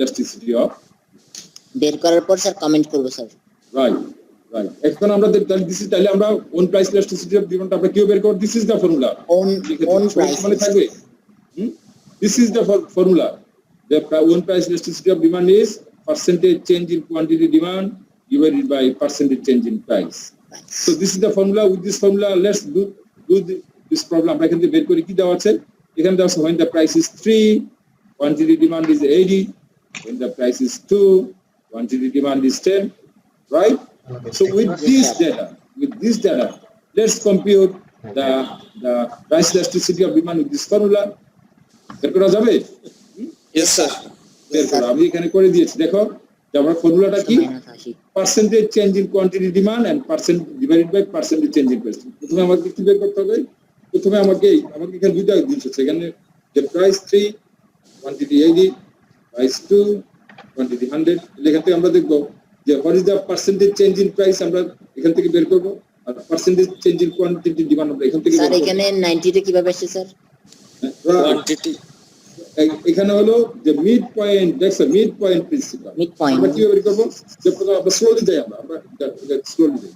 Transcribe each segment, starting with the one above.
elasticity of বের করার পর স্যার কমেন্ট করব স্যার। right. এখন আমরা তাহলে আমরা own price elasticity of demand আমরা কিভাবে বের করব? This is the formula. own price মানে থাকবে this is the formula. The own price elasticity of demand is percentage change in quantity demand divided by percentage change in price. So this is the formula. With this formula, let's do this problem. আমরা এখান থেকে বের করি কি দেওয়া আছে? এখানে দেওয়া আছে when the price is 3, quantity demand is 80. When the price is 2, quantity demand is 10. Right? So with this data, let's compute the price elasticity of demand with this formula. বের করা যাবে? Yes sir. বের করা আমি এখানে করে দিয়েছি। দেখো যে আমরা ফর্মুলাটা কি? Percentage change in quantity demand and percent divided by percentage change in price. প্রথমে আমাকে কি বের করতে হবে? প্রথমে আমাকে এখানে দুইটা জিনিস আছে। এখানে যে প্রাইস 3, কোয়ান্টিটি 80, প্রাইস 2, কোয়ান্টিটি 100। এখান থেকে আমরা দেখব যে what is the percentage change in price আমরা এখান থেকে বের করব, আর percentage change in quantity demand আমরা এখান থেকে বের করব। স্যার এখানে 90 টা কিভাবে আসছে স্যার? কোয়ান্টিটি এখানে হলো যে মিড পয়েন্ট, দেখছো মিড পয়েন্ট প্রিন্সিপাল। আমরা কিভাবে বের করব? যে প্রথমে আমরা স্লোলি যাই, আমরা স্লোলি যাই।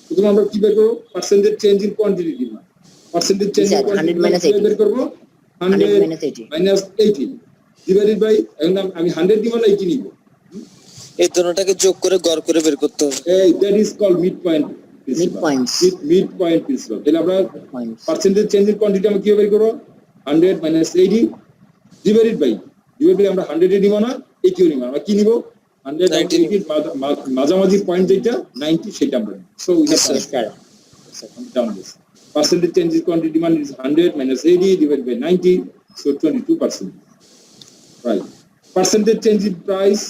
প্রথমে আমরা কি বের করব? Percentage change in quantity demand. Percentage change in quantity বের করব 100 মাইনাস 80 ডিভাইডেড বাই, এখন আমি 100 দিব না 80 নিব। এই দুটোটাকে যোগ করে গড় করে বের করতে হবে। এই that is called mid point principle. Mid point principle. তাহলে আমরা পার্সেন্টেজ চেঞ্জ ইন কোয়ান্টিটি আমরা কিভাবে বের করব? 100 মাইনাস 80 ডিভাইডেড বাই আমরা 100 এ নিব না 80 নিব, আমরা কি নিব? 100 মাঝামাঝি পয়েন্ট যেটা 90 সেটা আমরা নিব। So we have down this percentage change in quantity demand is 100 minus 80 divided by 90, so 22%. Right. Percentage change in price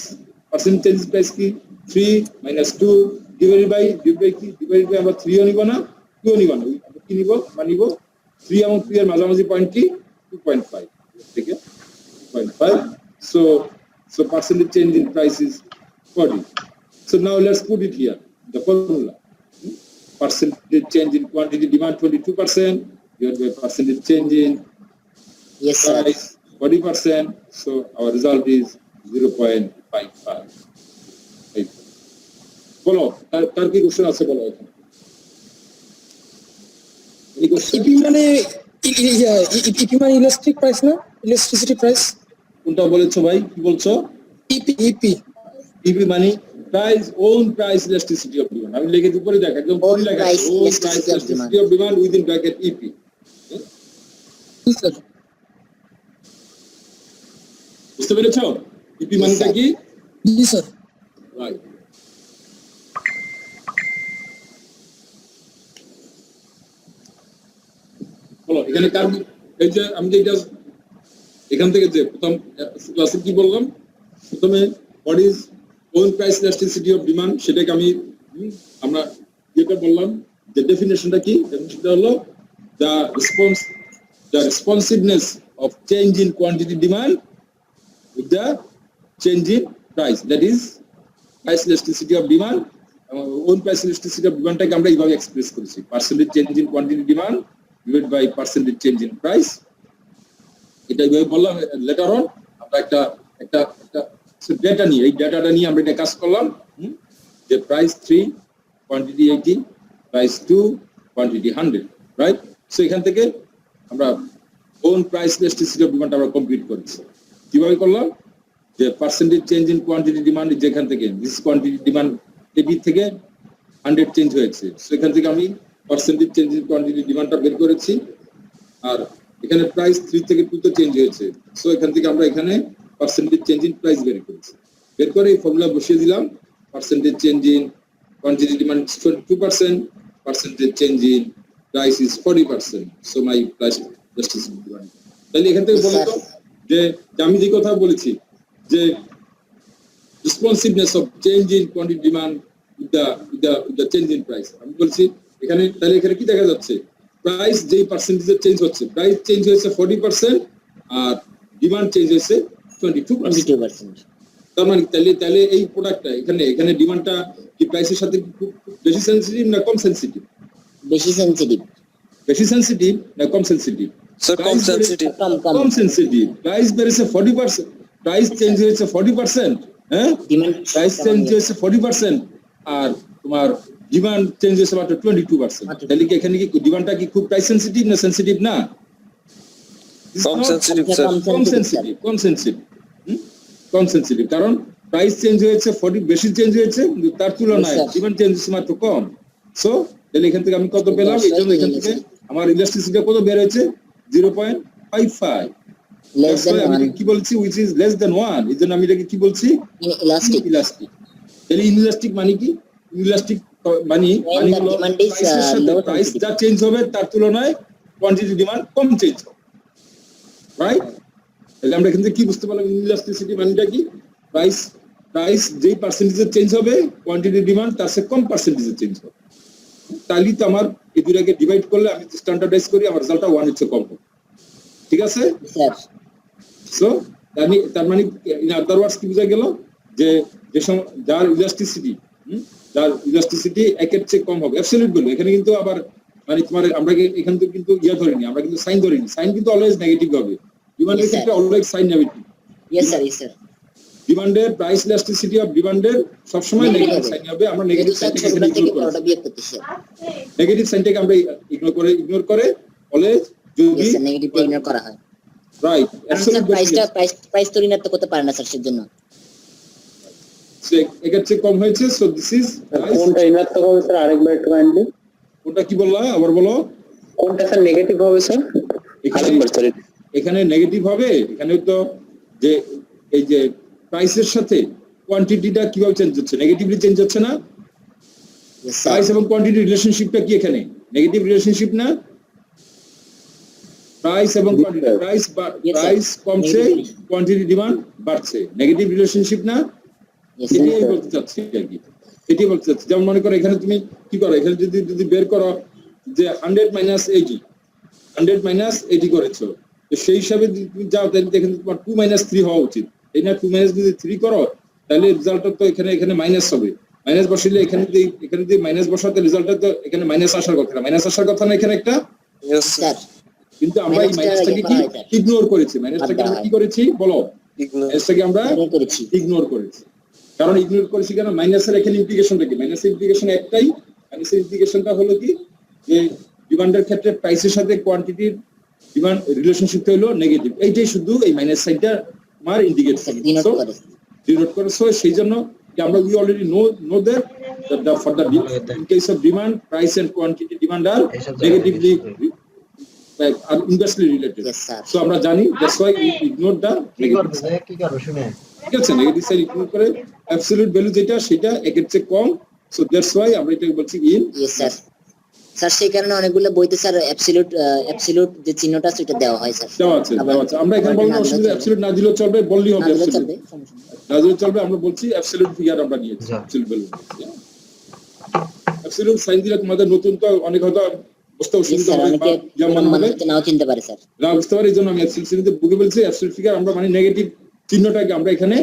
ki 3 minus 2 divided by আমরা 3 ও নিব না 2 ও নিব না, আমরা কি নিব? মানে নিব 3 এবং 3 এর মাঝামাঝি পয়েন্ট কি 2.5, ঠিক আছে 2.5. So percentage change in price is 40. So now let's put it here, the formula. Percentage change in quantity demand 22%, divided by percentage change in price 40%. So our result is 0.55. বলো তার কি কোশ্চেন আছে? বলো এখন E P মানে elastic price না, elasticity price কোনটা বলেছো ভাই? কি বলছো? ইপি মানে price, own price elasticity of demand. আমি লিখে উপরে দেখ একদম পুরো লেখা আছে own price elasticity of demand within bracket EP. Sir বুঝতে পেরেছো? EP মানেটা কি? জি স্যার। রাইট। বলো এখানে কার এই যে আমি যেটা এখান থেকে যে প্রথম ক্লাসে কি বললাম, প্রথমে what is own price elasticity of demand সেটাকে আমরা যেটা বললাম যে ডেফিনেশনটা কি? ডেফিনেশনটা হলো the responsiveness of change in quantity demand with the change in price, that is price elasticity of demand. Own price elasticity of demand টাকে আমরা এইভাবে এক্সপ্রেস করেছি, percentage change in quantity demand divided by percentage change in price. এটা এইভাবে বললাম। Letter on আমরা একটা data নিয়ে এই ডেটাটা নিয়ে আমরা এটা কাজ করলাম যে price 3, quantity 80, price 2, quantity 100, right? So এখান থেকে আমরা own price elasticity of demand আমরা কমপ্লিট করেছি। কিভাবে করলাম? যে percentage change in quantity demand যেখান থেকে দিস কোয়ান্টিটি ডিমান্ড 80 থেকে 100 চেঞ্জ হয়েছে, সো এখান থেকে আমি পার্সেন্টেজ চেঞ্জ ইন কোয়ান্টিটি ডিমান্ডটা বের করেছি। আর এখানে প্রাইস 3 থেকে 2 তে চেঞ্জ হয়েছে, সো এখান থেকে আমরা এখানে percentage change in price বের করেছি। বের করে এই ফর্মুলা বসিয়ে দিলাম, percentage change in quantity demand is 22%, percentage change in price is 40%, so my price elasticity demand. তাহলে এখান থেকে বলো তো যে আমি যে কথা বলেছি যে responsiveness of change in quantity demand with the change in price, আমি বলছি এখানে তাহলে এখানে কি দেখা যাচ্ছে? প্রাইস যেই পার্সেন্টেজে চেঞ্জ হচ্ছে, প্রাইস চেঞ্জ হয়েছে 40% আর ডিমান্ড চেঞ্জ হয়েছে 22%। তার মানে তাহলে এই প্রোডাক্টটা এখানে ডিমান্ডটা কি প্রাইসের সাথে বেশি সেনসিটিভ না কম সেনসিটিভ? বেশি সেনসিটিভ। বেশি সেনসিটিভ না কম সেনসিটিভ? স্যার কম সেনসিটিভ। কম সেনসিটিভ। প্রাইস বেড়েছে 40%, প্রাইস চেঞ্জ হয়েছে 40%, হ্যাঁ ডিমান্ড প্রাইস চেঞ্জ হয়েছে 40%, আর তোমার ডিমান্ড চেঞ্জ হয়েছে মাত্র 22%। তাহলে কি এখানে কি ডিমান্ডটা কি খুব প্রাইস সেনসিটিভ না সেনসিটিভ না? কম সেন্সিটিভ স্যার। কম সেনসিটিভ, কারণ প্রাইস চেঞ্জ হয়েছে 40 বেশি চেঞ্জ হয়েছে, কিন্তু তার তুলনায় Yes, sir. ডিমান্ড চেঞ্জ হয়েছে মাত্র কম। সো তাহলে এখান থেকে আমি কত পেলাম? এই জন্য এখান থেকে আমার ইলাস্টিসিটি কত বের হয়েছে? 0.55। লেস That's why দেন আমি 1 এটাকে কি বলছি? which is less than 1। এই জন্য আমি এটাকে কি বলছি? ইলাস্টিক। ইলাস্টিক। তাহলে ইনইলাস্টিক মানে কি? ইনইলাস্টিক মানে When the হলো demand is, প্রাইসের সাথে low প্রাইস sensitive. যা চেঞ্জ হবে তার তুলনায় কোয়ান্টিটি ডিমান্ড কম চেঞ্জ হবে, রাইট? তাহলে আমরা এখান থেকে কি বুঝতে পারলাম? ইনইলাস্টিসিটি মানেটা কি? প্রাইস যেই পার্সেন্টেজে চেঞ্জ হবে, কোয়ান্টিটি ডিমান্ড তার চেয়ে কম পার্সেন্টেজে চেঞ্জ হবে। তাহলে তো আমার এই দুটাকে ডিভাইড করলে, আমি স্ট্যান্ডার্ডাইজ করি, আমার রেজাল্টটা 1 এর চেয়ে কম হবে, ঠিক আছে? স্যার সো তার মানে ইন আদার ওয়ার্ডস কি বোঝা গেল? যে যার ইলাস্টিসিটি একের চেয়ে কম হবে, অ্যাবসলিউট ভ্যালু। এখানে কিন্তু আবার মানে তোমার আমরা এখান থেকে কিন্তু ধরিনি, আমরা কিন্তু সাইন ধরিনি। সাইন কিন্তু অলওয়েজ নেগেটিভ হবে, ডিমান্ডের Yes, sir. ক্ষেত্রে always sign negative. Yes sir ডিমান্ডের প্রাইস ইলাস্টিসিটি অফ ডিমান্ডের সবসময় Negative নেগেটিভ হবে। সাইন হবে। আমরা যেহেতু নেগেটিভ স্যার সাইনটাকে ছোটবেলা থেকে ইগনোর বড়টা করি, বিয়োগ করতে স্যার। নেগেটিভ সাইনটাকে আমরা ইগনোর করে অলওয়েজ যদি ইয়েস স্যার নেগেটিভটা ইগনোর করা হয়। রাইট কারণ স্যার প্রাইস তো ঋণাত্মক করতে পারে না স্যার সেজন্য। একের চেয়ে কম হয়েছে, সো দিস ইজ কোনটা ঋণাত্মক হবে স্যার? আরেকবার একটু কাইন্ডলি ওটা কি বললা? আবার বলো। কোনটা স্যার নেগেটিভ হবে স্যার? আরেকবার স্যার। এখানে নেগেটিভ হবে। এখানে তো যে এই যে প্রাইসের সাথে কোয়ান্টিটিটা কিভাবে চেঞ্জ হচ্ছে? নেগেটিভলি চেঞ্জ হচ্ছে না? ইয়েস স্যার প্রাইস এবং কোয়ান্টিটি রিলেশনশিপটা কি এখানে? নেগেটিভ রিলেশনশিপ না? প্রাইস এবং কোয়ান্টিটি, Yes, sir. প্রাইস কমছে, Negative. কোয়ান্টিটি ডিমান্ড বাড়ছে, নেগেটিভ রিলেশনশিপ না? ইয়েস এটাই বলতে চাচ্ছি আর কি, এটাই বলতে চাচ্ছি। যেমন মনে করো এখানে তুমি কি করো, এখানে যদি বের করো যে 100 মাইনাস 80 করেছো, তো সেই হিসাবে যদি তুমি যাও, তাহলে এখানে তোমার 2 মাইনাস 3 হওয়া উচিত, এই না? 2 মাইনাস যদি 3 করো, তাহলে রেজাল্টটা তো এখানে মাইনাস হবে। মাইনাস বসাইলে এখানে যদি মাইনাস বসাতে, রেজাল্টটা তো এখানে মাইনাস আসার কথা না? মাইনাস আসার কথা না এখানে একটা? Yes, sir. স্যার কিন্তু আমরা এই মাইনাসটাকে কি ইগনোর করেছি? মাইনাসটাকে আমরা কি করেছি বলো? Ignore. মাইনাসটাকে আমরা ইগনোর করেছি। ইগনোর করেছি। কারণ ইগনোর করেছি কেন? মাইনাসের এখানে ইমপ্লিকেশনটা কি? মাইনাসের ইমপ্লিকেশন একটাই। মাইনাসের ইমপ্লিকেশনটা হলো কি, যে ডিমান্ডের ক্ষেত্রে প্রাইসের সাথে কোয়ান্টিটির ডিমান্ড রিলেশনশিপটা হলো নেগেটিভ। এইটাই শুধু এই মাইনাস সাইডটা আমার ইন্ডিকেট স্যার ডিনোট করে। ডিনোট করে। সো সেই জন্য কি আমরা we already know that for the in case of demand, price and quantity demand are negatively are inversely related. Yes, sir. So আমরা জানি, that's why we ignore the negative. ঠিক আছে? নেগেটিভ সাইড ইগনোর করে absolute value যেটা, সেটা একের চেয়ে কম। So that's why আমরা এটাকে বলছি ইন। Yes sir. স্যার সেই কারণে অনেকগুলো বইতে স্যার অ্যাবসলিউট যে চিহ্নটা সেটা দেওয়া হয় স্যার। দেওয়া আছে। আমরা এখানে বলবো অসুবিধা, অ্যাবসলিউট না দিলেও চলবে, বললেই হবে অ্যাবসলিউট চলবে সমস্যা নেই। না দিলেও চলবে। আমরা বলছি অ্যাবসলিউট ফিগার আমরা নিয়েছি, অ্যাবসলিউট ভ্যালু। অ্যাবসলিউট সাইন দিলে তোমাদের নতুন তো অনেক হয়তো বুঝতে Yes, অসুবিধা স্যার হবে, অনেকে যেমন মানে নাও চিনতে পারে স্যার। না বুঝতে পারি। এই জন্য আমি অ্যাবসলিউট সিরিজে বুকে বলছি অ্যাবসলিউট ফিগার আমরা মানে নেগেটিভ চিহ্নটাকে আমরা এখানে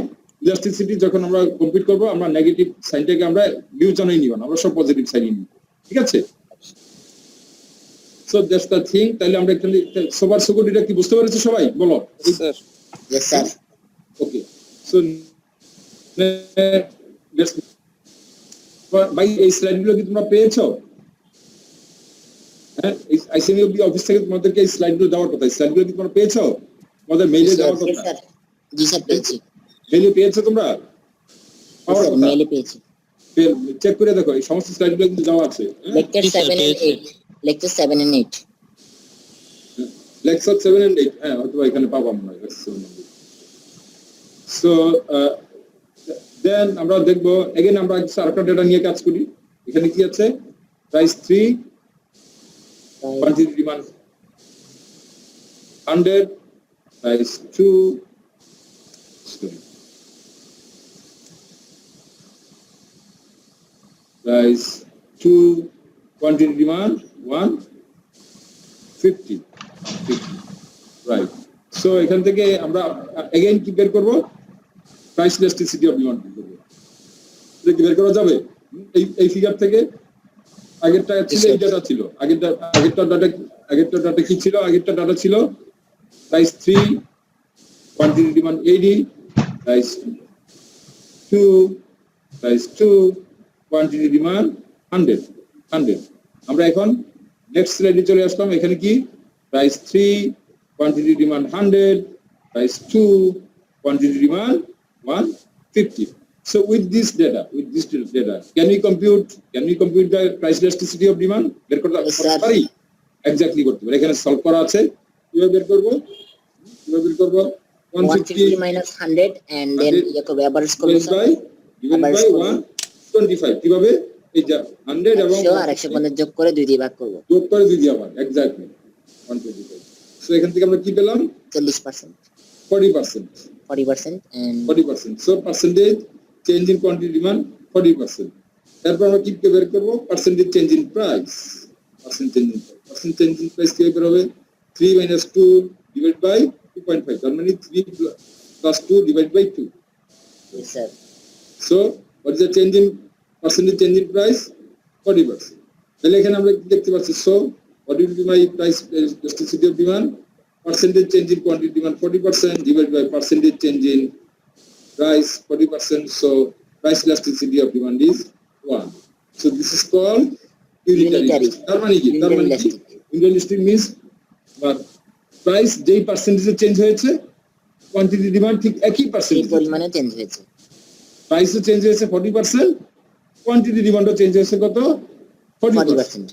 ইলাস্টিসিটি যখন আমরা কমপ্লিট করব, আমরা নেগেটিভ সাইনটাকে আমরা বিবেচনায় নিব না, আমরা সব পজিটিভ সাইনই নিব। ঠিক আছে? So that's the thing. তাহলে আমরা এখানে সবার সিকিউরিটিটা কি বুঝতে পেরেছি সবাই? বলো। Sir. Yes sir. Okay, so let's ভাই, এই স্লাইডগুলো কি তোমরা পেয়েছো? হ্যাঁ, আইসিএমইউবি অফিস থেকে তোমাদেরকে এই স্লাইডগুলো দেওয়ার কথা। স্লাইডগুলো কি তোমরা পেয়েছো? তোমাদের মেইলে দেওয়ার Yes, কথা। স্যার। জি স্যার পেয়েছি। মেইলে পেয়েছো তোমরা? পাওয়ার স্যার কথা। মেইলে পেয়েছি। চেক করে দেখো, এই সমস্ত স্লাইডগুলো কিন্তু দেওয়া আছে। Lecture 7 and 8 lecture 7 and 8 lecture 7 and 8, হ্যাঁ হয়তো এখানে পাবো আমরা। সো দেন আমরা দেখবো এগেন, আমরা আরেকটা ডেটা নিয়ে কাজ করি। এখানে কি আছে? Price 3, quantity demand 100, price 2, price 2, quantity demand 150, right? So এখান থেকে আমরা again কি বের করব? প্রাইস ইলাস্টিসিটি অফ ডিমান্ড বের করব। এটা কি বের করা যাবে? এই ফিগার থেকে আগেরটা ছিল, এই ডাটা ছিল, আগেরটা ডাটা কি ছিল? আগেরটা ডাটা ছিল price 3, quantity demand 80, price 2, price 2, quantity demand 100. আমরা এখন নেক্সট স্লাইডে চলে আসলাম। এখানে কি price 3, quantity demand 100, price 2, quantity demand 150. So with this data, can we compute the price elasticity of demand? বের করতে Yes, sir. পারি? এক্স্যাক্টলি করতে পারি। এখানে সলভ করা আছে। কিভাবে বের করব? 150 minus 100 and then 100 ইয়ে করবে average করবে divided স্যার by Average করব। 125 কিভাবে এই যে 100 এবং 100 আর 150 যোগ করে 2 দিয়ে ভাগ করব যোগ করে দিই আবার এক্স্যাক্টলি 125 সো এখান থেকে আমরা কি পেলাম 40% 40% 40% and 40% so percentage change in quantity demand 40%। তারপর আমরা কি বের করব percentage change in price percentage change in price কি বের হবে 3 - 2 divided by 2.5 তার মানে 3 plus 2 divided by 2. yes sir So what is the change in percentage change in price? 40%. তাহলে এখানে আমরা কি দেখতে পাচ্ছি so what will be my price elasticity of demand? Percentage change in quantity demand 40% divided by percentage change in price 40%. So price elasticity of demand is 1. So this is called unitary. তার মানে কি unitary means price যেই পার্সেন্টেজে change হয়েছে quantity demand ঠিক একই এই percentage পরিমাণে change হয়েছে প্রাইসও চেঞ্জ হয়েছে 40%, কোয়ান্টিটি ডিমান্ডও চেঞ্জ হয়েছে কত 40%. 40%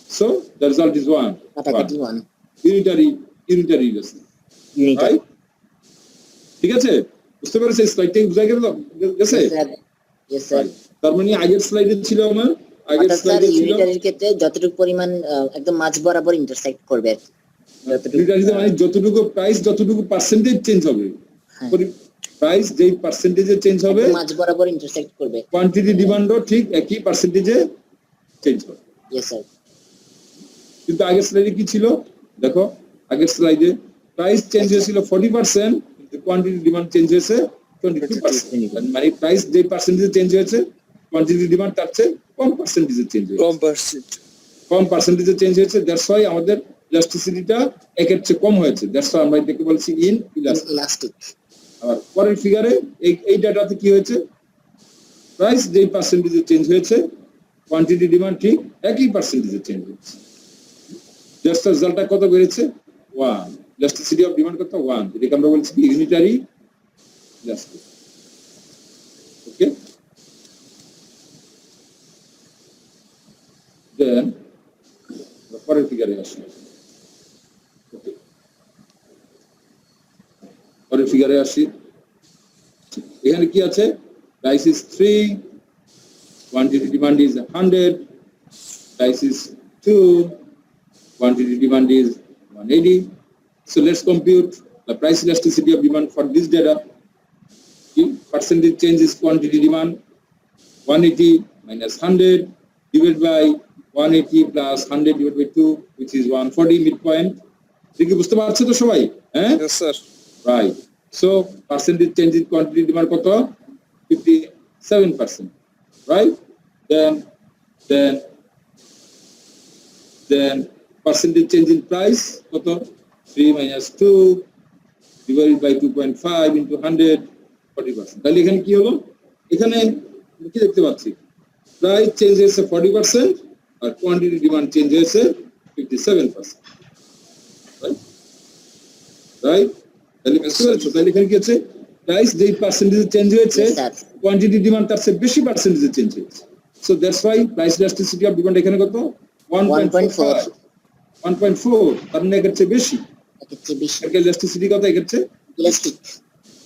So the result is 1. কাটাকাটি 1 Unitary elasticity. unitary Right? ঠিক আছে বুঝতে পেরেছেন স্লাইডটা বুঝা গেছে yes sir Right. তার মানে আগের স্লাইডে ছিল আমার আগের অর্থাৎ স্যার স্লাইডে ছিল ইউনিটারির ক্ষেত্রে যতটুকু পরিমাণ একদম মাঝ বরাবর ইন্টারসেক্ট করবে আর কি। যতটুকু unitary মানে যতটুকু প্রাইস যতটুকু পার্সেন্টেজ চেঞ্জ হবে হ্যাঁ। প্রাইস যেই পার্সেন্টেজে চেঞ্জ হবে একদম মাঝ বরাবর ইন্টারসেক্ট করবে কোয়ান্টিটি ডিমান্ডও ঠিক একই পার্সেন্টেজে চেঞ্জ হবে। yes sir কিন্তু আগের স্লাইডে কি ছিল দেখো আগের স্লাইডে প্রাইস চেঞ্জ হয়েছিল 40% কিন্তু কোয়ান্টিটি ডিমান্ড চেঞ্জ হয়েছে 22%। মানে প্রাইস যে পার্সেন্টেজে চেঞ্জ হয়েছে কোয়ান্টিটি ডিমান্ড তার চেয়ে কম পার্সেন্টেজে চেঞ্জ হয়েছে কম পার্সেন্টেজে চেঞ্জ হয়েছে দ্যাটস হোয়াই আমাদের ইলাস্টিসিটিটা একের চেয়ে কম হয়েছে দ্যাটস হোয়াই আমরা এটাকে বলছি ইন ইলাস্টিক আবার পরের ফিগারে এই ডাটাতে কি হয়েছে প্রাইস যে পার্সেন্টেজে চেঞ্জ হয়েছে কোয়ান্টিটি ডিমান্ড ঠিক একই পার্সেন্টেজে চেঞ্জ হয়েছে জাস্ট রেজাল্টটা কত বেড়েছে 1 ইলাস্টিসিটি অফ ডিমান্ড কত 1 এটাকে আমরা বলছি ইউনিটারি ইলাস্টিসিটি ওকে দেন পরের ফিগারে আসি ওকে পরের ফিগারে আসি এখানে কি আছে price is 3 quantity demand is 100 price is 2 quantity demand is 180 so let's compute the price elasticity of demand for this data percentage change is quantity demand 180 minus 100 divided by 180 plus 100 divided by 2 which is 140 midpoint দেখি বুঝতে পারছো তো সবাই হ্যাঁ yes sir right so percentage change in quantity demand কত 57% right then percentage change in price কত 3 minus 2 divided by 2.5 into 100 40%। তাহলে এখানে কি হলো এখানে কি দেখতে পাচ্ছি প্রাইস চেঞ্জ হয়েছে 40% আর কোয়ান্টিটি ডিমান্ড চেঞ্জ হয়েছে 57%। রাইট তাহলে বুঝতে পারছো তাহলে এখানে কি হচ্ছে প্রাইস যেই পার্সেন্টেজে চেঞ্জ হয়েছে Yes, sir. কোয়ান্টিটি ডিমান্ড তার চেয়ে বেশি পার্সেন্টেজে চেঞ্জ হয়েছে so that's why price elasticity of demand এখানে কত 1.4 তার মানে এর চেয়ে বেশি এর চেয়ে বেশি এর ইলাস্টিসিটি কত এর চেয়ে ইলাস্টিক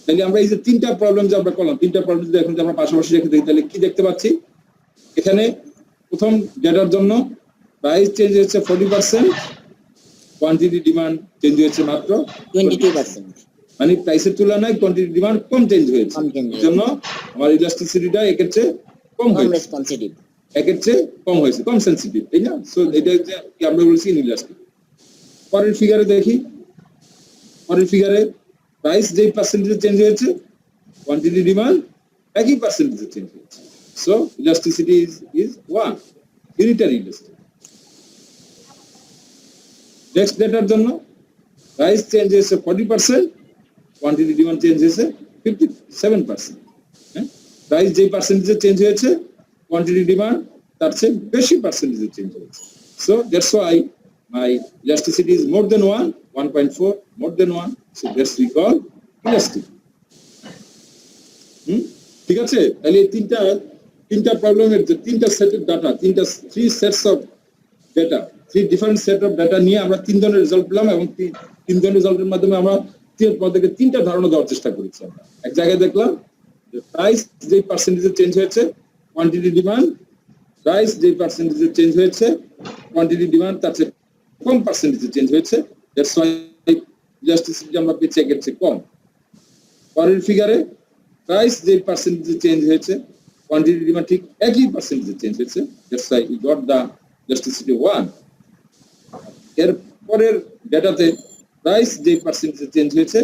তাহলে আমরা এই যে তিনটা প্রবলেম যে আমরা করলাম তিনটা প্রবলেম যদি এখন আমরা পাশাপাশি রেখে দিই তাহলে কি দেখতে পাচ্ছি এখানে প্রথম ডেটার জন্য প্রাইস চেঞ্জ হয়েছে 40% কোয়ান্টিটি ডিমান্ড চেঞ্জ হয়েছে মাত্র 22% মানে প্রাইসের তুলনায় কোয়ান্টিটি ডিমান্ড কম চেঞ্জ হয়েছে কম change হয়েছে। এজন্য আমার ইলাস্টিসিটিটা একের চেয়ে কম কম হয়েছে রেসপন্সিটিভ একের চেয়ে কম হয়েছে কম সেনসিটিভ তাই না সো এটা যে কি আমরা বলছি ইনইলাস্টিক পরের ফিগারে দেখি পরের ফিগারে প্রাইস যেই পার্সেন্টেজে চেঞ্জ হয়েছে কোয়ান্টিটি ডিমান্ড একই পার্সেন্টেজে চেঞ্জ হয়েছে so elasticity is 1 unitary elastic next ডেটার জন্য প্রাইস চেঞ্জ হয়েছে 40% কোয়ান্টিটি ডিমান্ড চেঞ্জ হয়েছে 57%. প্রাইস যে পার্সেন্টেজে চেঞ্জ হয়েছে, কোয়ান্টিটি ডিমান্ড তার চেয়ে বেশি পার্সেন্টেজে চেঞ্জ হয়েছে। So that's why my elasticity is more than 1, 1.4, more than 1. So that's we call elastic. ঠিক আছে, তাহলে এই তিনটা প্রবলেমের যে তিনটা সেটের data, three sets of data, three different set of data নিয়ে আমরা তিন ধরনের রেজাল্ট পেলাম, এবং তিন ধরনের রেজাল্টের মাধ্যমে আমরা তিনটা ধারণা দেওয়ার চেষ্টা করেছি। আমরা এক জায়গায় দেখলাম যে প্রাইস যে পার্সেন্টেজে চেঞ্জ হয়েছে, কোয়ান্টিটি ডিমান্ড, প্রাইস যে পার্সেন্টেজে চেঞ্জ হয়েছে, কোয়ান্টিটি ডিমান্ড তার চেয়ে কম পার্সেন্টেজে চেঞ্জ হয়েছে। দ্যাটস ওয়াই ইলাস্টিসিটি আমরা পেয়েছি এর চেয়ে কম। পরের ফিগারে প্রাইস যে পার্সেন্টেজে চেঞ্জ হয়েছে, কোয়ান্টিটি ডিমান্ড ঠিক একই পার্সেন্টেজে চেঞ্জ হয়েছে। That's why we got the elasticity 1। এর পরের ডেটাতে প্রাইস যে পার্সেন্টেজে চেঞ্জ হয়েছে,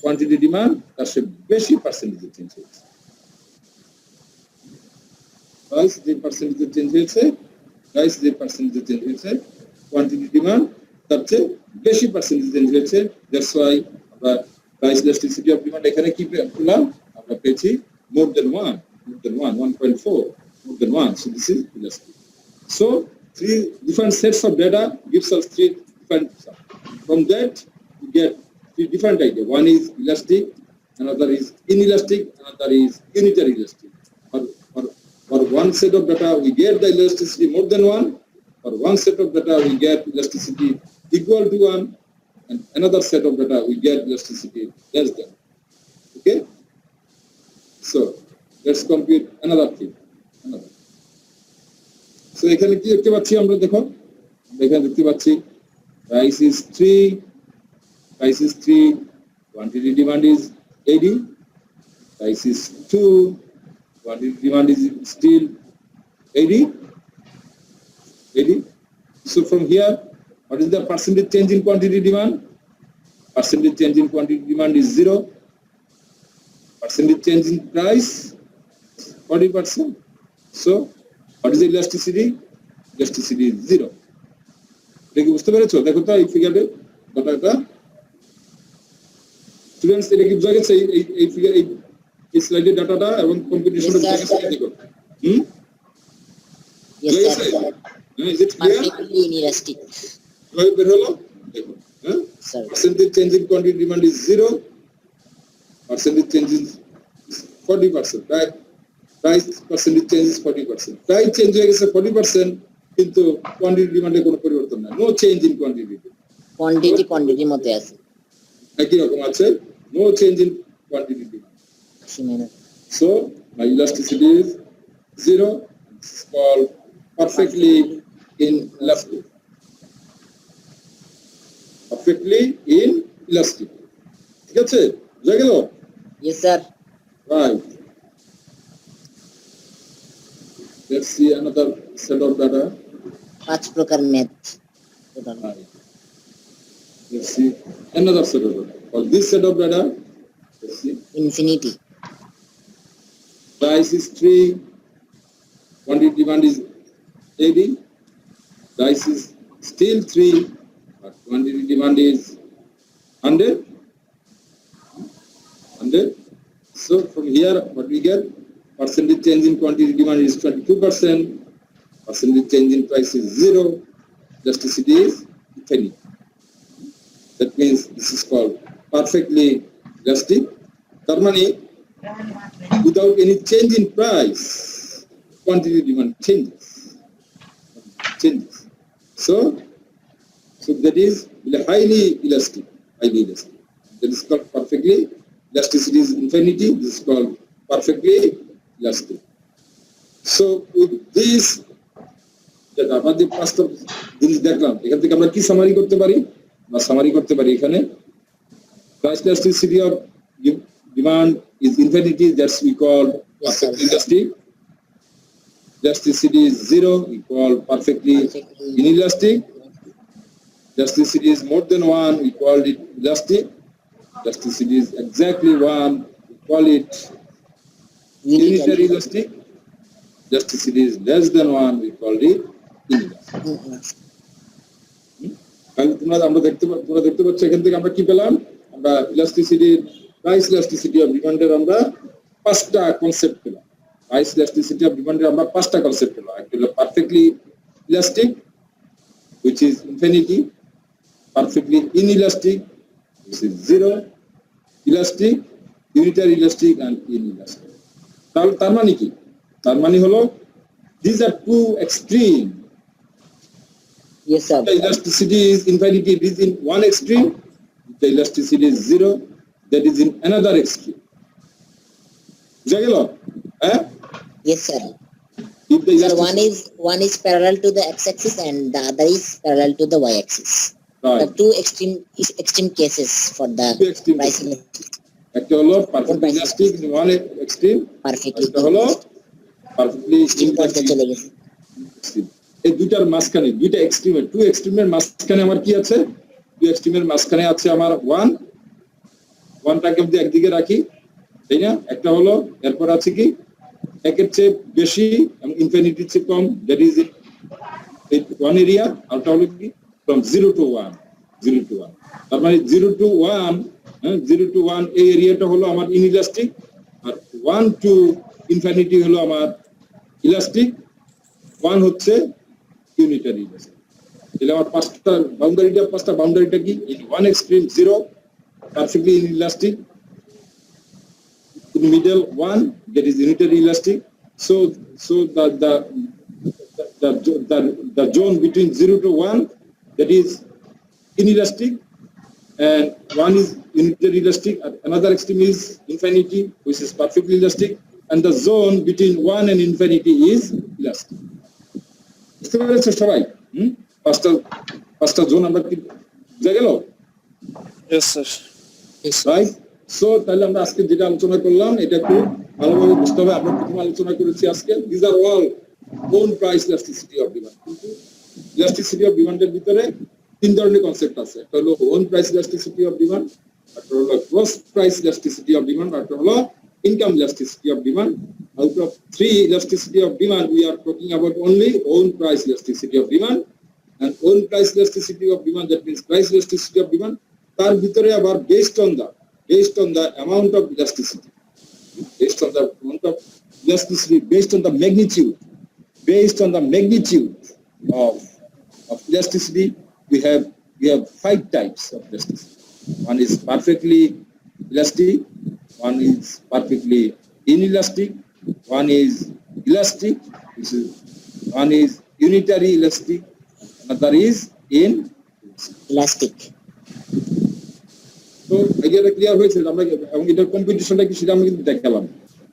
কোয়ান্টিটি ডিমান্ড তার চেয়ে বেশি পার্সেন্টেজে চেঞ্জ হয়েছে। প্রাইস যে পার্সেন্টেজে চেঞ্জ হয়েছে, প্রাইস যে পার্সেন্টেজে চেঞ্জ হয়েছে, কোয়ান্টিটি ডিমান্ড তার চেয়ে বেশি পার্সেন্টেজ চেঞ্জ হয়েছে। দ্যাটস ওয়াই আমরা প্রাইস ইলাস্টিসিটি অফ ডিমান্ড এখানে কি পেলাম, আমরা পেয়েছি more than 1, 1.4, more than 1. So this is elastic. So three different sets of data gives us three different. From that we get three different ideas. One is elastic, another is inelastic, another is unitary elastic. For one set of data we get the elasticity more than 1. For one set of data we get elasticity equal to 1, and another set of data we get elasticity less than. Okay? So let's compute another thing. So এখানে কি দেখতে পাচ্ছি আমরা, দেখো এখানে দেখতে পাচ্ছি price is 3, quantity demand is 80, price is 2, quantity demand is still 80. So from here, what is the percentage change in quantity demand? Percentage change in quantity demand is 0. Percentage change in price 40%. So what is the elasticity? Elasticity is 0. দেখি বুঝতে পেরেছো? দেখো তো এই ফিগারে ডাটাটা, students এটা কি বোঝা গেছে? এই ফিগার, এই স্লাইডের ডাটাটা এবং কম্পিটিশনের বোঝা গেছে? দেখো Yes, Yes, sir. is it clear? Perfectly inelastic. কিভাবে বের হলো দেখো, Sir. percentage change in quantity demand is 0, percentage change is 40%, right? Price percentage change is 40%. Price change হয়ে গেছে 40%, কিন্তু কোয়ান্টিটি ডিমান্ডে কোনো পরিবর্তন নাই, নো চেঞ্জ ইন কোয়ান্টিটি, কোয়ান্টিটির মধ্যে আছে। একই রকম আছে, no change in quantity demand. So my elasticity is 0. It's called perfectly inelastic. Perfectly inelastic. ঠিক আছে, বুঝা গেল? Yes, sir. Right. Let's see another set of data. 5 প্রকার math. Right. Let's see another set of data. For this set of data, let's see. Infinity. Price is 3, quantity demand is 80, price is still 3, but quantity demand is 100. So from here what we get, percentage change in quantity demand is 22%, percentage change in price is 0, elasticity is infinity. That means this is called perfectly elastic. তার মানে without any change in price, quantity demand changes. So that is highly elastic. That is called perfectly elasticity is infinity. This is called perfectly elastic. So with this, that আমাদের পাঁচটা জিনিস দেখলাম, এখান থেকে আমরা কি সামারি করতে পারি? আমরা সামারি করতে পারি এখানে price elasticity of demand is infinity, that's we call perfectly elastic. Elasticity is 0, we call perfectly inelastic. Elasticity is more than 1, we call it elastic. Elasticity is exactly 1, we call it unitary elastic. Elasticity is less than 1, we call it inelastic. তাহলে তোমরা দেখতে পাচ্ছ এখান থেকে আমরা কি পেলাম? আমরা ইলাস্টিসিটির প্রাইস ইলাস্টিসিটি অফ ডিমান্ডের আমরা পাঁচটা কনসেপ্ট পেলাম। প্রাইস ইলাস্টিসিটি অফ ডিমান্ডের আমরা পাঁচটা কনসেপ্ট পেলাম। একটা হলো perfectly elastic, which is infinity, perfectly inelastic, which is zero, elastic, unitary elastic, and inelastic. তার মানে কি? তার মানে হলো these are two extreme. Yes, sir. The elasticity is infinity, it is in one extreme. The elasticity is zero, that is in another extreme. বুঝা গেল? হ্যাঁ? Yes, sir. If the Sir, elasticity, one is parallel to the x-axis and the other is parallel to the y-axis. The right, two extreme cases for the Two extreme price cases. একটা হলো perfectly elastic in one extreme, perfectly একটা হলো perfectly extreme পর্যায়ে inelastic চলে গেছে। extreme. এই দুইটার মাঝখানে, দুইটা এক্সট্রিমের, টু এক্সট্রিমের মাঝখানে আমার কি আছে? টু এক্সট্রিমের মাঝখানে আছে আমার ওয়ানটাকে যদি একদিকে রাখি, তাই না? একটা হলো, এরপর আছে কি একের চেয়ে বেশি এবং ইনফিনিটির চেয়ে কম, দ্যাট ইজ ওয়ান এরিয়া। আর ওটা হলো কি ফ্রম 0 to 1, 0 to 1। তার মানে 0 to 1, 0 to 1 এই এরিয়াটা হলো আমার ইনইলাস্টিক, আর 1 to ইনফিনিটি হলো আমার ইলাস্টিক, 1 হচ্ছে ইউনিটারি ইলাস্টিক। তাহলে আমার পাঁচটা বাউন্ডারিটা কি? In one extreme 0, perfectly inelastic, in middle 1, that is unitary elastic. So the zone between 0 to 1, that is inelastic, and 1 is unitary elastic, and another extreme is infinity, which is perfectly elastic, and the zone between 1 and infinity is elastic. বুঝতে পেরেছো সবাই? পাঁচটা zone আমরা কি বুঝা গেল? Yes, sir. Right. So তাহলে আমরা আজকে যেটা আলোচনা করলাম এটা একটু ভালোভাবে বুঝতে হবে। আমরা প্রথমে আলোচনা করেছি আজকে this are all own price elasticity of demand. কিন্তু ইলাস্টিসিটি অফ ডিমান্ডের ভিতরে তিন ধরনের কনসেপ্ট আছে। একটা হলো own price elasticity of demand, একটা হলো gross price elasticity of demand, একটা হলো income elasticity of demand. Out of three elasticity of demand we are talking about only own price elasticity of demand. and own price elasticity of demand, that means price elasticity of demand, তার ভিতরে আবার based on the amount of elasticity, based on the amount of elasticity, based on the magnitude of elasticity, we have 5 types of elasticity. One is perfectly elastic, one is perfectly inelastic, one is elastic, one is unitary elastic, another is in Elastic. তো আইডিয়াটা clear হয়েছে আমরা, এবং এটার কম্পিটিশনটা কি সেটা আমরা কিন্তু দেখালাম।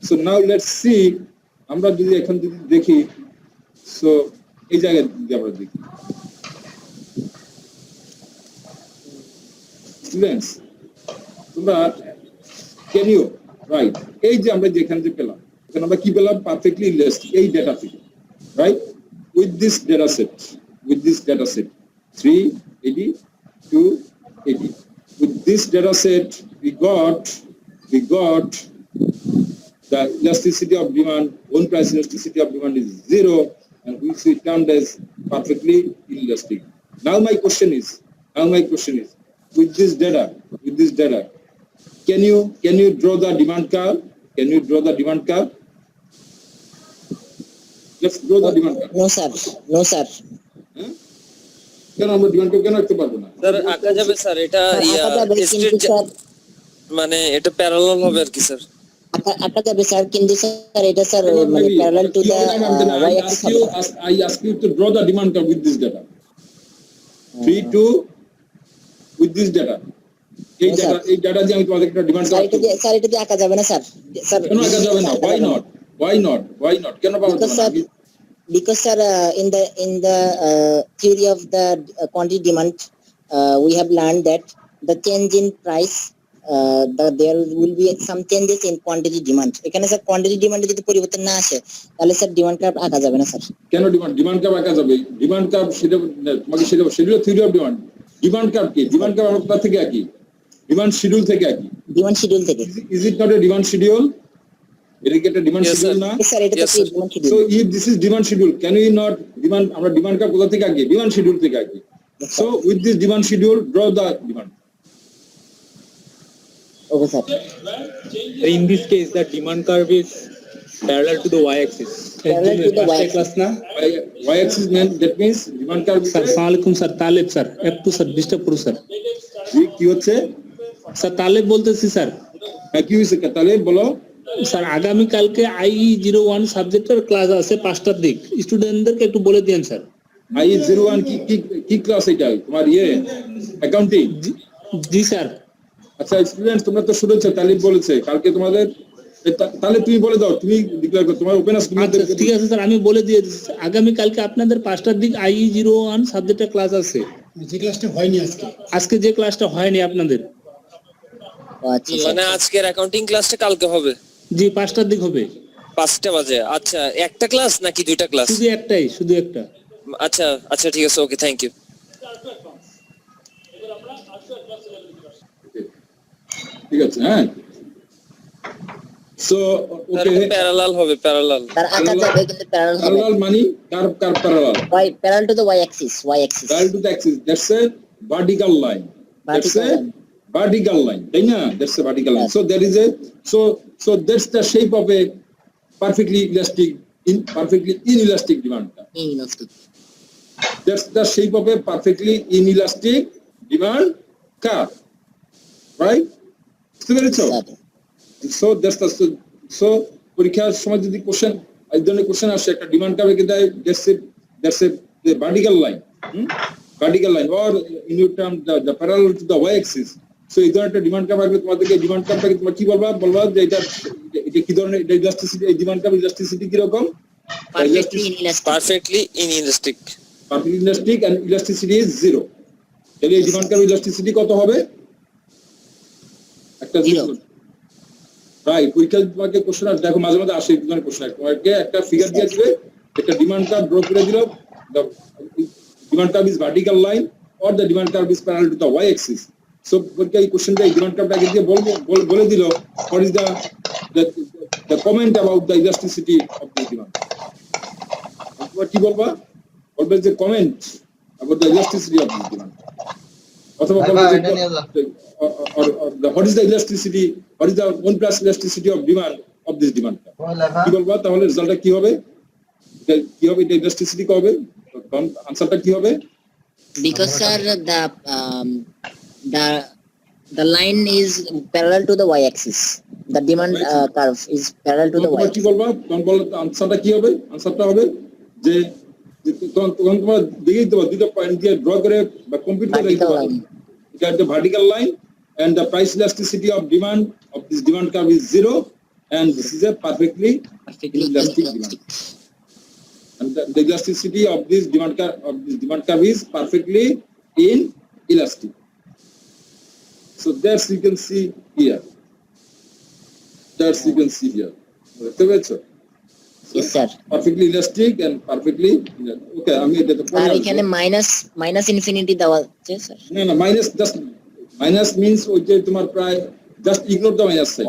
সো নাও লেটস সি, আমরা যদি এখন যদি দেখি, সো এই জায়গায় যদি আমরা দেখি স্টুডেন্টস, তোমরা ক্যান ইউ রাইট, এই যে আমরা যেখানে যে পেলাম, এখানে আমরা কি পেলাম? পারফেক্টলি ইলাস্টিক, এই ডেটা থেকে, right? with this data set 380 280, with this data set we got the elasticity of demand, own price elasticity of demand is 0, and which we termed as perfectly inelastic. Now my question is with this data, can you draw the demand curve? Let's draw the demand curve. No sir. কেন আমরা demand কেন রাখতে পারবো না? Sir আঁকা যাবে sir, এটা আঁকা যাবে কিন্তু স্যার, মানে এটা প্যারালাল হবে আর কি স্যার। আঁকা যাবে স্যার, কিন্তু স্যার এটা স্যার মানে parallel to the y axis হবে। I ask you to draw the demand curve with this data. 3 to with this data. এই data দিয়ে আমি তোমাদের একটা ডিমান্ড স্যার কার্ভ, স্যার এটা দিয়ে আঁকা যাবে না স্যার। স্যার কেন আঁকা যাবে না? Why not? কেন পাবো না? Because sir, in the theory of the quantity demand, we have learned that the change in price, there will be some changes in quantity demand. এখানে স্যার কোয়ান্টিটি ডিমান্ডে যদি পরিবর্তন না আসে তাহলে স্যার ডিমান্ড কার্ভ আঁকা যাবে না স্যার। কেন ডিমান্ড কার্ভ আঁকা যাবে? ডিমান্ড কার্ভ সেটা তোমাকে সেটা থিওরি অফ ডিমান্ড কার্ভ কি? ডিমান্ড কার্ভ আমরা কোথা থেকে আঁকি? ডিমান্ড শিডিউল থেকে আঁকি। ডিমান্ড শিডিউল থেকে। Is it not a demand schedule? এটা কি একটা ডিমান্ড Yes, শিডিউল sir. না? Yes sir, এটা তো demand So schedule. if this is demand schedule, can we not আমরা ডিমান্ড কার্ভ কোথা থেকে আঁকি? ডিমান্ড শিডিউল থেকে আঁকি। So with this demand schedule, draw the demand. Okay, sir. In this case, the demand curve is parallel to the y-axis. Parallel to the y-axis. Class না Y axis means that means demand curve sir আসসালামু আলাইকুম sir Taleb sir একটু sir disturb করুন sir কি হচ্ছে sir Taleb বলতেছি sir কি হয়েছে তাহলে বলো স্যার আগামী কালকে IE01 সাবজেক্টের ক্লাস আছে 5টার দিক স্টুডেন্টদেরকে একটু বলে দিন স্যার IE01 কি ক্লাস এটা তোমার অ্যাকাউন্টিং জি স্যার আচ্ছা স্টুডেন্ট তোমরা তো শুনেছো তালিব বলেছে কালকে তোমাদের তাহলে তুমি বলে দাও তুমি ডিক্লেয়ার করো তোমার ওপেন আচ্ছা ঠিক আছে স্যার আমি বলে দিয়ে দিচ্ছি আগামী কালকে আপনাদের 5টার দিক IE01 সাবজেক্টের ক্লাস আছে যে ক্লাসটা হয়নি আজকে আজকে যে ক্লাসটা হয়নি আপনাদের আচ্ছা স্যার মানে আজকের অ্যাকাউন্টিং ক্লাসটা কালকে হবে জি 5টার দিক হবে 5টা বাজে আচ্ছা একটা ক্লাস নাকি দুইটা ক্লাস শুধু একটা আচ্ছা আচ্ছা ঠিক আছে ওকে থ্যাংক ইউ ঠিক আছে হ্যাঁ সো ওকে প্যারালাল হবে প্যারালাল স্যার আঁকা যাবে কিন্তু প্যারালাল হবে parallel money curve parallel y parallel to the y axis parallel to the axis that's a vertical line that's Vertical a line. vertical line তাই না that's a vertical line Yes. so there is a so that's the shape of a perfectly inelastic demand curve. inelastic That's the shape of a perfectly inelastic demand curve, right? So that's the so পরীক্ষার সময় যদি question এই ধরনের question আসে একটা demand কার্ভে কিন্তু that's a vertical line vertical line or in your term the parallel to the y axis so এই ধরনের একটা ডিমান্ড কার্ভ আসলে তোমাদেরকে ডিমান্ড কার্ভটাকে তোমরা কি বলবা যে এটা কি ধরনের এটা ইলাস্টিসিটি এই ডিমান্ড কার্ভ ইলাস্টিসিটি কি রকম perfectly inelastic perfectly inelastic perfectly inelastic and elasticity is 0 তাহলে এই ডিমান্ড কার্ভ ইলাস্টিসিটি কত হবে একটা Zero. রাইট পরীক্ষা তোমাকে কোশ্চেন আর দেখো মাঝে মাঝে আসে এই ধরনের কোশ্চেন তোমাকে একটা ফিগার দিয়ে দিবে একটা ডিমান্ড কার্ভ ড্র করে দিল the demand curve is vertical line or the demand curve is parallel to the y axis so পরীক্ষা এই কোশ্চেনটা এই ডিমান্ড কার্ভটাকে দিয়ে বলে দিল what is the comment about the elasticity of the demand তোমরা কি বলবা বলবে যে comment about the elasticity of this demand অথবা বলবে যে or what is the elasticity what is the 1 plus elasticity of demand of this demand কি বলবা তাহলে রেজাল্টটা কি হবে কি হবে এটা ইলাস্টিসিটি কি হবে আনসারটা কি হবে because sir the line is parallel to the y axis the demand curve is parallel to the y তোমরা কি axis বলবা তখন বল আনসারটা কি হবে আনসারটা হবে যে তখন তোমরা দেখেই দেবো দুটো পয়েন্ট দিয়ে ড্র করে বা কমপ্লিট করে দিতে vertical পারো line এটা একটা vertical line and the price elasticity of demand of this demand curve is 0 and this is a perfectly inelastic demand and the elasticity of this demand curve is perfectly inelastic so that's you can see here দেখতে পেয়েছো yes sir perfectly elastic and perfectly okay আমি এটা তো আর এখানে minus infinity দেওয়া আছে sir না minus means ওই যে তোমার প্রায় just ignore the minus sign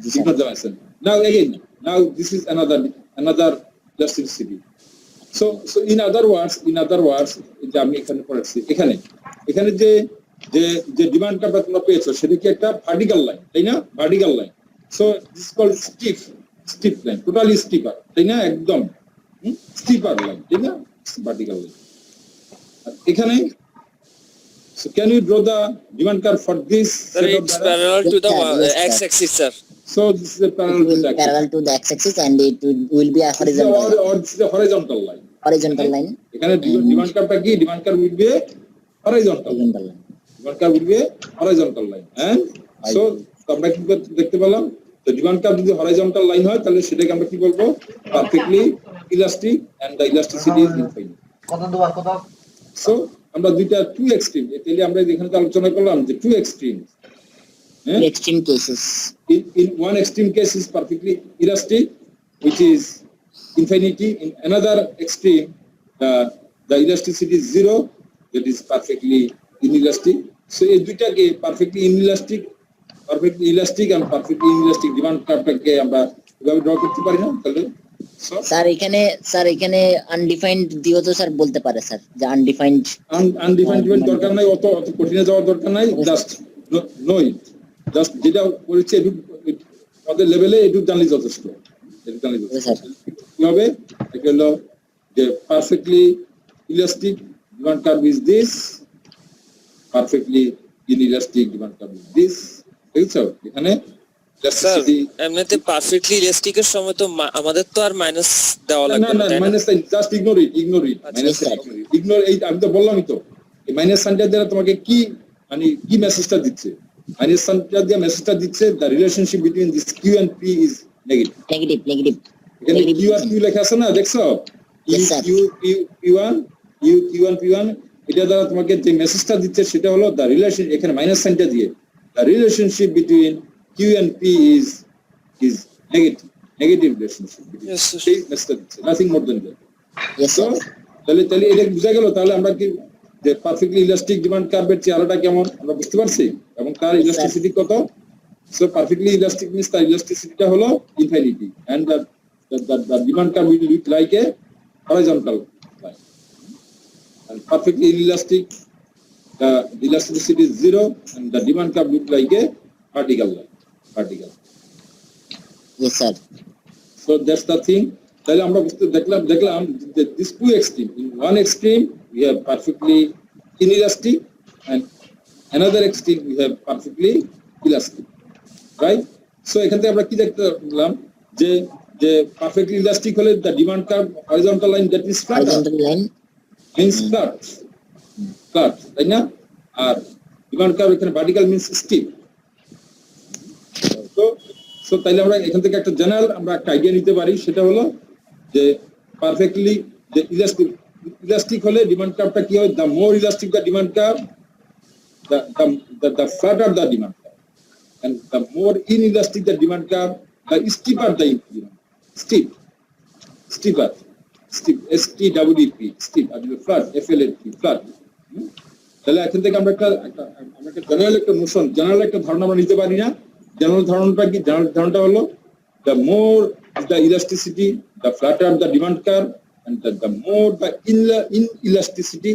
G sir ignore the minus sign now this is another elasticity so in other words যে আমি এখানে পড়াচ্ছি এখানে যে ডিমান্ড কার্ভটা তোমরা পেয়েছো সেটা কি একটা ভার্টিক্যাল লাইন তাই না vertical line so this is called stiff line totally steeper তাই না একদম steeper line তাই না ভার্টিক্যাল লাইন এখানে so can you draw the demand curve for this set of It's data? parallel to the Yes, sir. x-axis sir So this is a it parallel to will the be parallel to the x axis and it will be a horizontal line. or this is a horizontal line Horizontal line এখানে demand কার্ভটা কি demand curve will be horizontal horizontal line demand curve will be horizontal line and so আমরা কি দেখতে পেলাম তো demand curve যদি horizontal line হয় তাহলে সেটাকে আমরা কি বলবো perfectly elastic and the elasticity is infinite so আমরা দুইটা টু এক্সট্রিম তাহলে আমরা এখানে আলোচনা করলাম যে two extreme extreme cases in one extreme case is perfectly elastic which is infinity in another extreme the elasticity is 0 that is perfectly inelastic so এই দুইটাকে perfectly inelastic perfectly elastic and perfectly inelastic demand curve-টাকে আমরা এভাবে draw করতে পারি না তাহলে sir এখানে undefined দিও তো স্যার বলতে পারে স্যার যে আনডিফাইন্ড undefined দরকার নাই অত কঠিনে যাওয়ার দরকার নাই জাস্ট নো ইট জাস্ট যেটা করেছে এটুকু আমাদের লেভেলে এটুকু জানলে যথেষ্ট। এটুকু জানলে যথেষ্ট। স্যার কি হবে? এটা হলো যে perfectly elastic demand curve is this, perfectly inelastic demand curve is this. দেখছো এখানে স্যার elasticity এমনিতে পারফেক্টলি ইলাস্টিকের সময় তো আমাদের তো আর মাইনাস দেওয়া না লাগবে না না, তাই না? Minus sine just ignore it minus sir. Ignore এই আমি তো বললামই তো এই মাইনাস সাইনটা দ্বারা তোমাকে কি মানে কি মেসেজটা দিচ্ছে? মাইনাস সাইনটা দিয়ে মেসেজটা দিচ্ছে the relationship between this Q and P is negative. Negative এখানে কিউ আর কিউ লেখা আছে না, দেখছো? Yes, sir. কিউ1 কিউ1 এটা দ্বারা তোমাকে যে মেসেজটা দিচ্ছে সেটা হলো দ্য রিলেশন, এখানে মাইনাস সাইনটা দিয়ে the relationship between Q and P is negative relationship. Yes, sir. সেই মেসেজটা দিচ্ছে, nothing more than that. Yes তো স্যার তাহলে এটা বুঝা গেল। তাহলে আমরা কি যে পারফেক্টলি ইলাস্টিক ডিমান্ড কার্ভের চেহারাটা কেমন আমরা বুঝতে পারছি এবং তার ইলাস্টিসিটি কত। সো পারফেক্টলি ইলাস্টিক মিন্স তার ইলাস্টিসিটিটা হলো infinity and the demand curve will look like a horizontal line, and perfectly inelastic the elasticity is 0 and the demand curve look like a vertical line. Yes sir So that's the thing. তাহলে আমরা দেখলাম that these two extreme, in one extreme we have perfectly inelastic and another extreme we have perfectly elastic, right? So এখান থেকে আমরা কি দেখতে পেলাম যে perfectly elastic হলে the demand curve horizontal line that is flat horizontal line means flat, তাই না? আর demand curve এখানে vertical means steep. So তাইলে আমরা এখান থেকে একটা জেনারেল আমরা একটা আইডিয়া নিতে পারি, সেটা হলো যে পারফেক্টলি যে ইলাস্টিক হলে ডিমান্ড কার্ভটা কি হয়? The more elastic the demand curve, the flatter the demand curve, and the more inelastic the demand curve, the steeper the steeper STEEP steep আর ফ্ল্যাট FLAT ফ্ল্যাট। তাহলে এখান থেকে আমরা একটা জেনারেল একটা নোশন, জেনারেল একটা ধারণা আমরা নিতে পারি না। জেনারেল ধারণাটা কি? জেনারেল ধারণাটা হলো the more the elasticity, the flatter the demand curve, and the more the inelasticity,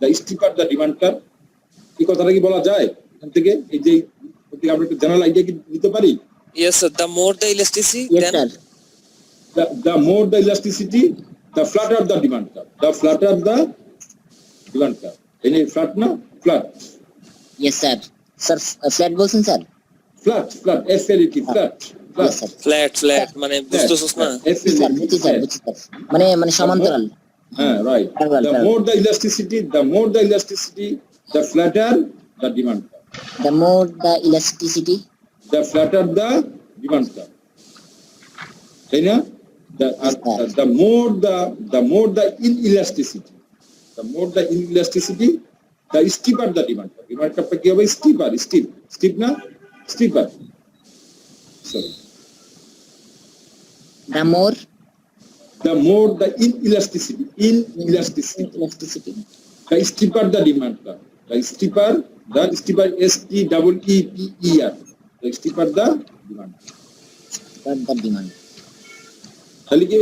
the steeper the demand curve. এই কথাটা কি বলা যায় এখান থেকে? এই যে আমরা একটা জেনারেল আইডিয়া কি নিতে পারি? Yes, sir. The more the elasticity, yes then sir The more the elasticity, the flatter the demand curve. The flatter the demand curve. Any flat na? Flat. Yes sir sir flat বলছেন sir FLAT, flat. Yes sir flat মানে বুঝতেছস না? বুঝছি sir বুঝছি sir মানে সমান্তরাল Right. Parallel. The more the elasticity, the flatter the demand curve. The more the elasticity The flatter the demand curve. তাই না? The more the inelasticity, the steeper the demand curve. Demand curve কি হবে? Steep না? Steeper. Sorry. The more The more the inelasticity, elasticity the steeper the demand curve. The steeper STEEPER. The steeper the demand curve. The demand তাহলে কি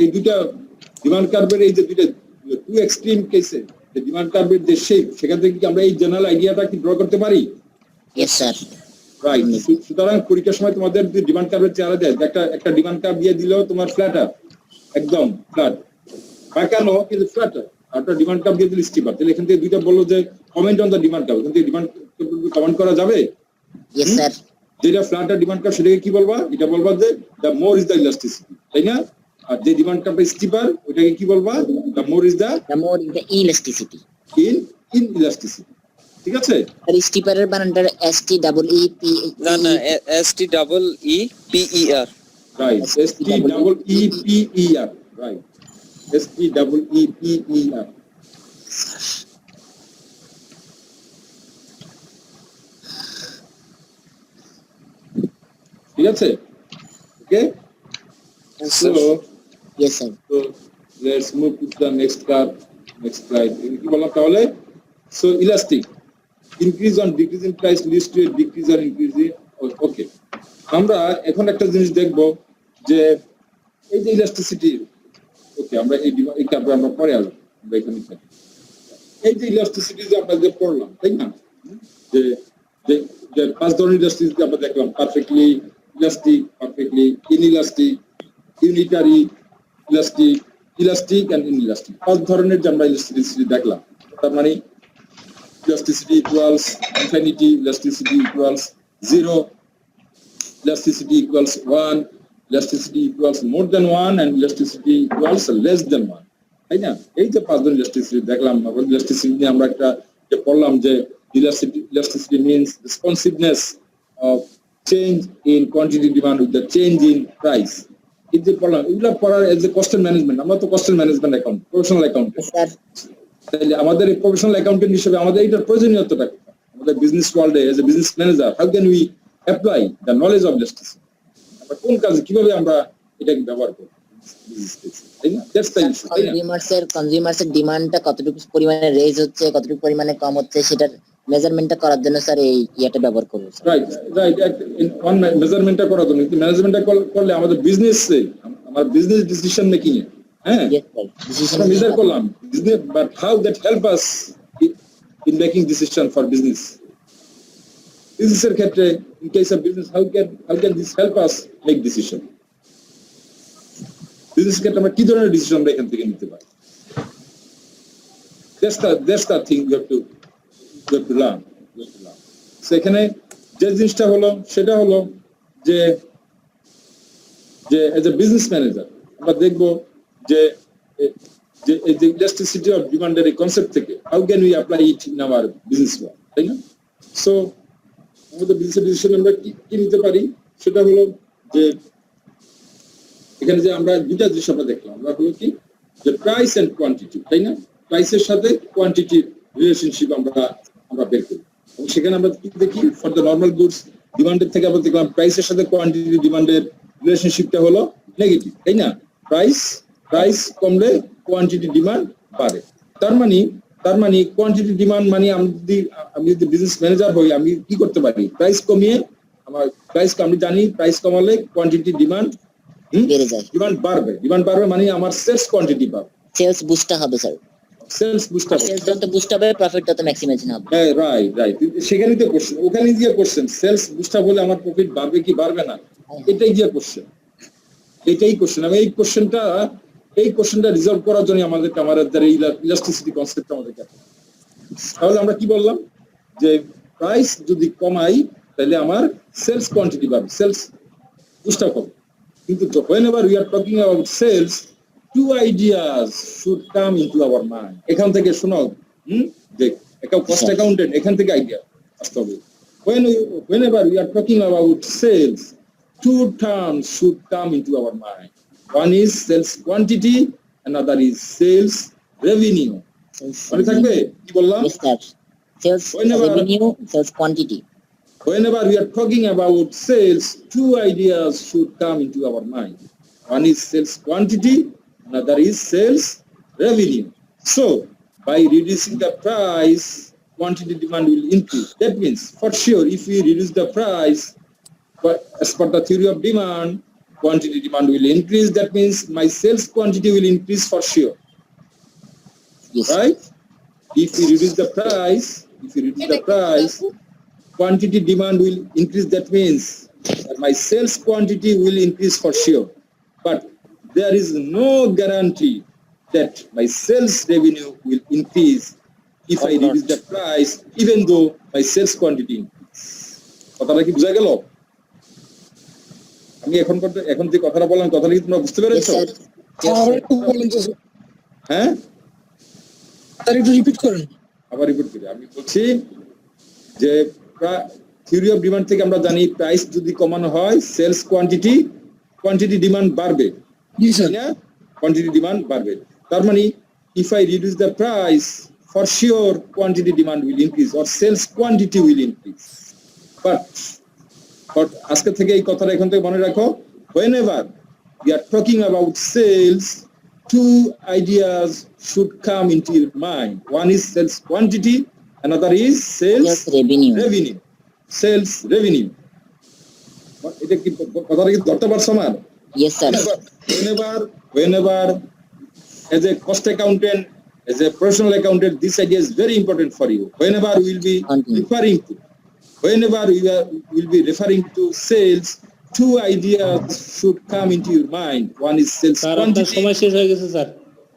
এই দুটা demand কার্ভের এই যে দুটা টু এক্সট্রিম কেসে যে ডিমান্ড কার্ভের যে শেপ, সেখান থেকে কি আমরা এই জেনারেল আইডিয়াটা কি ড্র করতে পারি? Yes sir right. সুতরাং পরীক্ষার সময় তোমাদের যে ডিমান্ড কার্ভের চেহারা দেয়, একটা ডিমান্ড কার্ভ দিয়ে দিল তোমার ফ্ল্যাটার, একদম ফ্ল্যাট, বাঁকানো কিন্তু ফ্ল্যাটার, আর একটা ডিমান্ড কার্ভ দিয়ে দিল স্টিপার। তাহলে এখান থেকে দুইটা বললো যে comment on the demand curve, এখান থেকে ডিমান্ড কমেন্ট করা যাবে? ইয়েস স্যার যেটা ফ্ল্যাটার ডিমান্ড কার্ভ সেটাকে কি বলবা? এটা বলবা যে the more is the elasticity, তাই না? আর যে ডিমান্ড কার্ভটা স্টিপার ওটাকে কি বলবা? The more is the the more is the elasticity inelasticity. ঠিক আছে? আর স্টিপারের বানানটা STEEPER না STEEPER right, STEEPER, right, STEEPER। ঠিক আছে? Okay, so yes sir let's move to the next slide. কি বললাম তাহলে? So elastic increase on decrease in price leads to a decrease or increase in, okay. আমরা এখন একটা জিনিস দেখব যে এই যে ইলাস্টিসিটি, ওকে আমরা এই কার্ভে আমরা পরে আসবো, আমরা এখানে থাকি। এই যে ইলাস্টিসিটি যে আমরা যে পড়লাম, তাই না? যে যে পাঁচ ধরনের ইলাস্টিসিটি আমরা দেখলাম, perfectly elastic, perfectly inelastic, unitary elastic, elastic and inelastic. পাঁচ ধরনের যে আমরা ইলাস্টিসিটি দেখলাম, তার মানে elasticity equals infinity, elasticity equals 0, elasticity equals 1, elasticity equals more than 1, and elasticity equals less than 1. তাই না? এই যে পাঁচ ধরনের ইলাস্টিসিটি দেখলাম, আবার ইলাস্টিসিটি নিয়ে আমরা একটা যে পড়লাম যে elasticity means responsiveness of change in quantity demand with the change in price. এই যে পড়লাম, এগুলো পড়ার এজ এ কস্ট ম্যানেজমেন্ট, আমরা তো cost management account, professional account. Sir তাহলে আমাদের প্রফেশনাল অ্যাকাউন্টেন্ট হিসেবে আমাদের এটার প্রয়োজনীয়তাটা আমাদের বিজনেস ওয়ার্ল্ডে as a business manager, how can we apply the knowledge of elasticity, আমরা কোন কাজে কিভাবে আমরা এটাকে ব্যবহার করব, তাই না? দ্যাটস দ্য ইস্যু, তাই না? কনজিউমার্সের ডিমান্ডটা কতটুকু পরিমাণে রেজ হচ্ছে, কতটুকু পরিমাণে কম হচ্ছে, সেটার মেজারমেন্টটা করার জন্য স্যার এই ইয়াটা ব্যবহার করব। রাইট রাইট, ওয়ান মেজারমেন্টটা করার জন্য, কিন্তু ম্যানেজমেন্টটা করলে আমাদের বিজনেসে, আমার বিজনেস ডিসিশন মেকিং এ, হ্যাঁ আমরা মেজার করলাম business, but how that help us in making decision for business. বিজনেসের ক্ষেত্রে, in case of business, how can this help us make decision? Business ক্ষেত্রে আমরা কি ধরনের ডিসিশন আমরা এখান থেকে নিতে পারি? That's the thing you have to learn. সেখানে যে জিনিসটা হলো সেটা হলো যে এজ এ বিজনেস ম্যানেজার আমরা দেখবো যে এই যে ইলাস্টিসিটি অফ ডিমান্ডের এই কনসেপ্ট থেকে how can we apply it in our business work, তাই না? সো আমাদের বিজনেস ডিসিশন আমরা কি নিতে পারি সেটা হলো যে এখানে যে আমরা দুটা জিনিস আমরা দেখলাম, আমরা হলো কি যে প্রাইস এন্ড কোয়ান্টিটি, তাই না? প্রাইসের সাথে কোয়ান্টিটির রিলেশনশিপ আমরা বের করি, এবং সেখানে আমরা কি দেখি, ফর দ্য নর্মাল গুডস ডিমান্ডের থেকে আমরা দেখলাম প্রাইসের সাথে কোয়ান্টিটি ডিমান্ডের রিলেশনশিপটা হলো নেগেটিভ, তাই না? প্রাইস কমলে কোয়ান্টিটি ডিমান্ড বাড়ে। তার মানে কোয়ান্টিটি ডিমান্ড মানে আমি যদি বিজনেস ম্যানেজার হই, আমি কি করতে পারি? প্রাইস কমিয়ে আমার প্রাইসকে আমি জানি প্রাইস কমালে কোয়ান্টিটি ডিমান্ড বেড়ে যায়, ডিমান্ড বাড়বে মানে আমার সেলস কোয়ান্টিটি বাড়বে, সেলস বুস্ট হবে স্যার, সেলস বুস্ট হবে, সেলস যত বুস্ট হবে প্রফিট তত ম্যাক্সিমাইজেশন হবে। হ্যাঁ রাইট, সেখানেই তো কোশ্চেন, ওখানে গিয়ে কোশ্চেন সেলস বুস্ট আপ হলে আমার প্রফিট বাড়বে কি বাড়বে না, এটাই গিয়ে কোশ্চেন, এটাই কোশ্চেন। আমি এই কোশ্চেনটা রিজলভ করার জন্য আমাদের ইলাস্টিসিটি কনসেপ্ট আমাদেরকে, তাহলে আমরা কি বললাম যে প্রাইস যদি কমাই তাহলে আমার সেলস কোয়ান্টিটি বাড়বে, সেলস বুস্ট আপ হবে। কিন্তু whenever we are talking about sales, two ideas should come into our mind. এখান থেকে শোনো, যে কস্ট অ্যাকাউন্টেন্ট, এখান থেকে আইডিয়া আসতে হবে। Whenever we are talking about sales, two terms should come into our mind. One is sales quantity, another is sales revenue. মনে থাকবে কি বললাম? Sales revenue, sales quantity. Whenever we are talking about sales, two ideas should come into our mind. One is sales quantity, another is sales revenue. So, by reducing the price, quantity demand will increase. That means, for sure, if we reduce the price, but as per the theory of demand, quantity demand will increase. That means my sales quantity will increase for sure. Yes. Right? If we reduce the price, quantity demand will increase. That means that my sales quantity will increase for sure. But there is no guarantee that my sales revenue will increase if I reduce the price, even though my sales quantity increase. কথাটা কি বুঝা গেল? আমি এখন যে কথাটা বললাম, কথাটা কি তোমরা বুঝতে পেরেছো? হ্যাঁ, তার একটু রিপিট করেন। আবার রিপিট করি। আমি বলছি যে থিওরি অফ ডিমান্ড থেকে আমরা জানি প্রাইস যদি কমানো হয় সেলস কোয়ান্টিটি ডিমান্ড বাড়বে, জি স্যার, কোয়ান্টিটি ডিমান্ড বাড়বে। তার মানে if I reduce the price, for sure quantity demand will increase or sales quantity will increase. But আজকে থেকে এই কথাটা এখান থেকে মনে রাখো, whenever we are talking about sales, two ideas should come into your mind. One is sales quantity, another is sales revenue. Sales revenue. এটা কি কথাটা কি ধরতে পারছো না? Yes sir. Whenever as a cost accountant, as a professional accountant, this idea is very important for you. Whenever we will be referring to whenever will be referring to sales, two ideas should come into your mind. One is sales sir আপনার quantity. সময় শেষ হয়ে গেছে sir.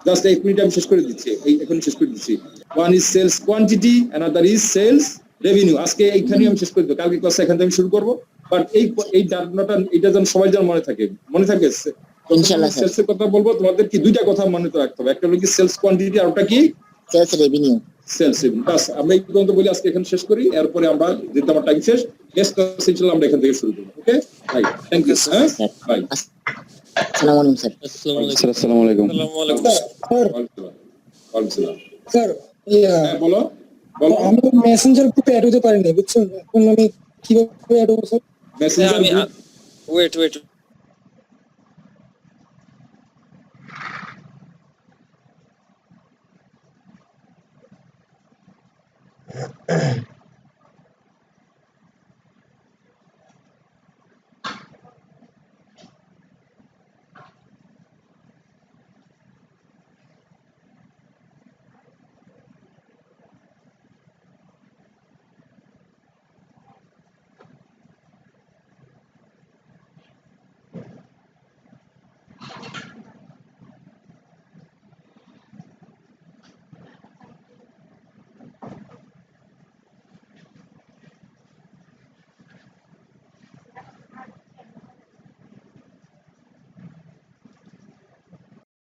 Just 1 minute আমি শেষ করে দিচ্ছি, এখন শেষ করে দিচ্ছি। One is sales quantity, another is sales revenue. আজকে এইখানে আমি শেষ করে দেব, কালকে ক্লাস এখান থেকে আমি শুরু করব। বাট এই ধারণাটা এটা যেন সবাই যেন মনে থাকে, ইনশাআল্লাহ স্যার। সেলস এর কথা বলবো, তোমাদের কি দুইটা কথা মনে রাখতে হবে, একটা হলো কি সেলস কোয়ান্টিটি আর ওটা কি সেলস রেভিনিউ। Sales revenue. বাস আমরা এই পর্যন্ত বলি, আজকে এখানে শেষ করি, এরপরে আমরা যেহেতু আমার টাইম শেষ, নেক্সট ক্লাস ইনশাআল্লাহ আমরা এখান থেকে শুরু করব। ওকে রাইট, থ্যাংক ইউ, হ্যাঁ বাই। আসসালামু আলাইকুম স্যার। আসসালামু আলাইকুম। আসসালামু আলাইকুম। স্যার ওয়ালাইকুম। স্যার হ্যাঁ বলো বলো। আমি মেসেঞ্জার গ্রুপে অ্যাড হতে পারিনি বুঝছেন, এখন আমি কিভাবে অ্যাড হবো স্যার? মেসেঞ্জার আমি ওয়েট